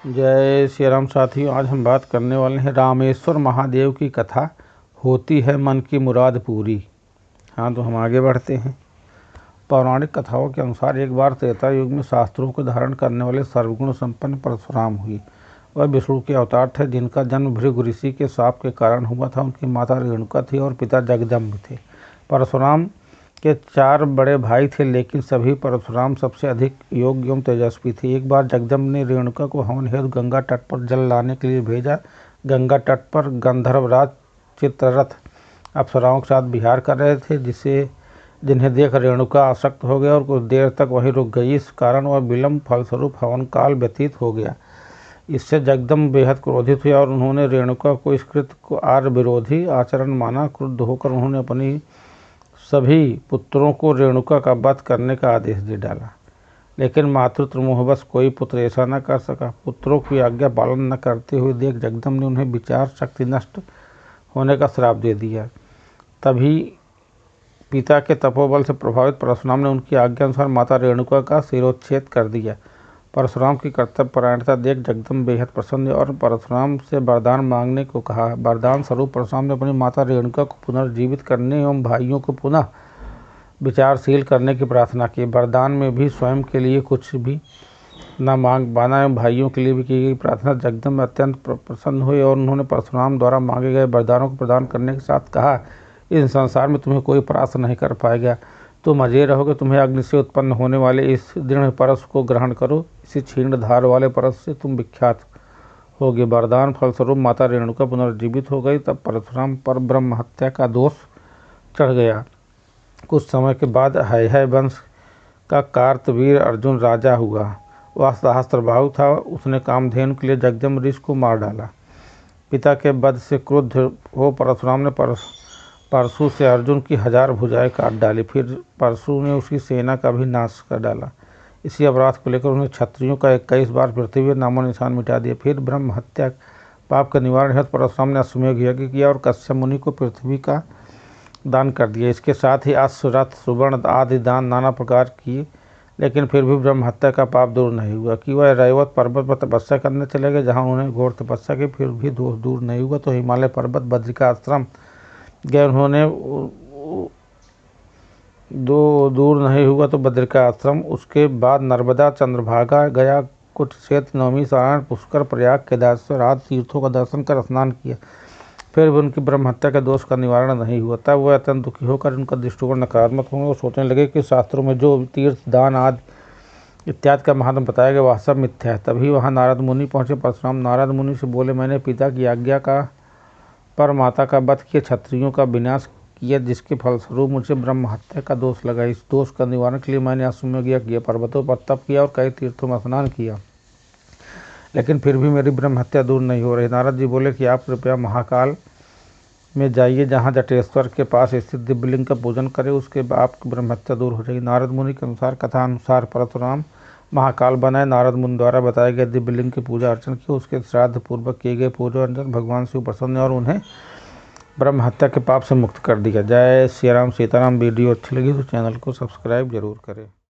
जय श्री राम साथियों, आज हम बात करने वाले हैं रामेश्वर महादेव की कथा। होती है मन की मुराद पूरी। हाँ, तो हम आगे बढ़ते हैं। पौराणिक कथाओं के अनुसार एक बार त्रेता युग में शास्त्रों को धारण करने वाले सर्वगुण संपन्न परशुराम हुई। वह विष्णु के अवतार थे, जिनका जन्म भृगु ऋषि के शाप के कारण हुआ था। उनकी माता रेणुका थी और पिता जगदम्ब थे। परशुराम के 4 बड़े भाई थे, लेकिन सभी परशुराम सबसे अधिक योग्य एवं तेजस्वी थे। एक बार जगदम्ब ने रेणुका को हवन हेतु गंगा तट पर जल लाने के लिए भेजा। गंगा तट पर गंधर्वराज चित्ररथ अप्सराओं के साथ विहार कर रहे थे, जिन्हें देख रेणुका आसक्त हो गया और कुछ देर तक वहीं रुक गई। इस कारण वह विलंब फलस्वरूप हवन काल व्यतीत हो गया। इससे जगदम्ब बेहद क्रोधित हुए और उन्होंने रेणुका को इस कृत्य को आर्य विरोधी आचरण माना। क्रुद्ध होकर उन्होंने अपनी सभी पुत्रों को रेणुका का वध करने का आदेश दे डाला, लेकिन मातृत्व मोहवश कोई पुत्र ऐसा न कर सका। पुत्रों की आज्ञा पालन न करते हुए देख जगदम्ब ने उन्हें विचार शक्ति नष्ट होने का श्राप दे दिया। तभी पिता के तपोबल से प्रभावित परशुराम ने उनकी आज्ञा अनुसार माता रेणुका का शिरोच्छेद कर दिया। परशुराम की कर्तव्यपरायणता देख जगदम्ब बेहद प्रसन्न हुए और परशुराम से वरदान मांगने को कहा। वरदान स्वरूप परशुराम ने अपनी माता रेणुका को पुनर्जीवित करने एवं भाइयों को पुनः विचारशील करने की प्रार्थना की। वरदान में भी स्वयं के लिए कुछ भी न मांग पाना एवं भाइयों के लिए भी की गई प्रार्थना। जगदम्ब अत्यंत प्रसन्न हुए और उन्होंने परशुराम द्वारा मांगे गए वरदानों को प्रदान करने के साथ कहा, इस संसार में तुम्हें कोई परास्त नहीं कर पाएगा। तुम अजय रहोगे। तुम्हें अग्नि से उत्पन्न होने वाले इस दृढ़ परश को ग्रहण करो। इसी क्षीण धार वाले परश से तुम विख्यात होगे। वरदान फलस्वरूप माता रेणुका पुनर्जीवित हो गई। तब परशुराम पर ब्रह्म हत्या का दोष चढ़ गया। कुछ समय के बाद हैहय वंश का कार्तवीर अर्जुन राजा हुआ। वह सहस्त्रबाहु था। उसने कामधेनु के लिए जगदम्ब ऋषि को मार डाला। पिता के वध से क्रुद्ध हो परशुराम ने परशु से अर्जुन की 1000 भुजाएं काट डाली। फिर परशु ने उसकी सेना का भी नाश कर डाला। इसी अपराध को लेकर उन्हें क्षत्रियों का 21 बार पृथ्वी पर नामो निशान मिटा दिया। फिर ब्रह्म हत्या पाप का निवारण हेतु परशुराम ने अश्वमेध यज्ञ किया और कश्यप मुनि को पृथ्वी का दान कर दिया। इसके साथ ही अश्व, रथ, सुवर्ण आदि दान नाना प्रकार किए, लेकिन फिर भी ब्रह्म हत्या का पाप दूर नहीं हुआ। कि वह रैवत पर्वत पर तपस्या करने चले गए, जहाँ उन्होंने घोर तपस्या की, फिर भी दोष दूर नहीं हुआ। तो हिमालय पर्वत बद्रिका आश्रम गए, उन्होंने दूर नहीं हुआ तो बद्रिका आश्रम। उसके बाद नर्मदा, चंद्रभागा, गया, कुरुक्षेत्र, नवमी, सारण, पुष्कर, प्रयाग, केदारेश्वर आदि तीर्थों का दर्शन कर स्नान किया। फिर भी उनकी ब्रह्म हत्या के दोष का निवारण नहीं हुआ। तब वह अत्यंत दुखी होकर उनका दृष्टिकोण नकारात्मक होंगे और सोचने लगे कि शास्त्रों में जो तीर्थ, दान आदि इत्यादि का महात्म बताया गया वह सब मिथ्या है। तभी वहाँ नारद मुनि पहुँचे। परशुराम नारद मुनि से बोले, मैंने पिता की आज्ञा का पर माता का वध किया, क्षत्रियों का विनाश किया, जिसके फलस्वरूप मुझे ब्रह्म हत्या का दोष लगा। इस दोष का निवारण के लिए मैंने अश्वमेध यज्ञ किया, पर्वतों पर तप किया और कई तीर्थों में स्नान किया, लेकिन फिर भी मेरी ब्रह्म हत्या दूर नहीं हो रही। नारद जी बोले कि आप कृपया महाकाल में जाइए, जहाँ जटेश्वर के पास स्थित दिव्यलिंग का पूजन करें, उसके बाद आपकी ब्रह्म हत्या दूर हो जाएगी। नारद मुनि के अनुसार कथा अनुसार परशुराम महाकाल बनाए। नारद मुनि द्वारा बताए गए दिव्यलिंग की पूजा अर्चन की। उसके श्राद्ध पूर्वक किए गए पूजा अर्चन भगवान शिव प्रसन्न और उन्हें ब्रह्म हत्या के पाप से मुक्त कर दिया। जय श्री राम सीताराम। वीडियो अच्छी लगी तो चैनल को सब्सक्राइब जरूर करें।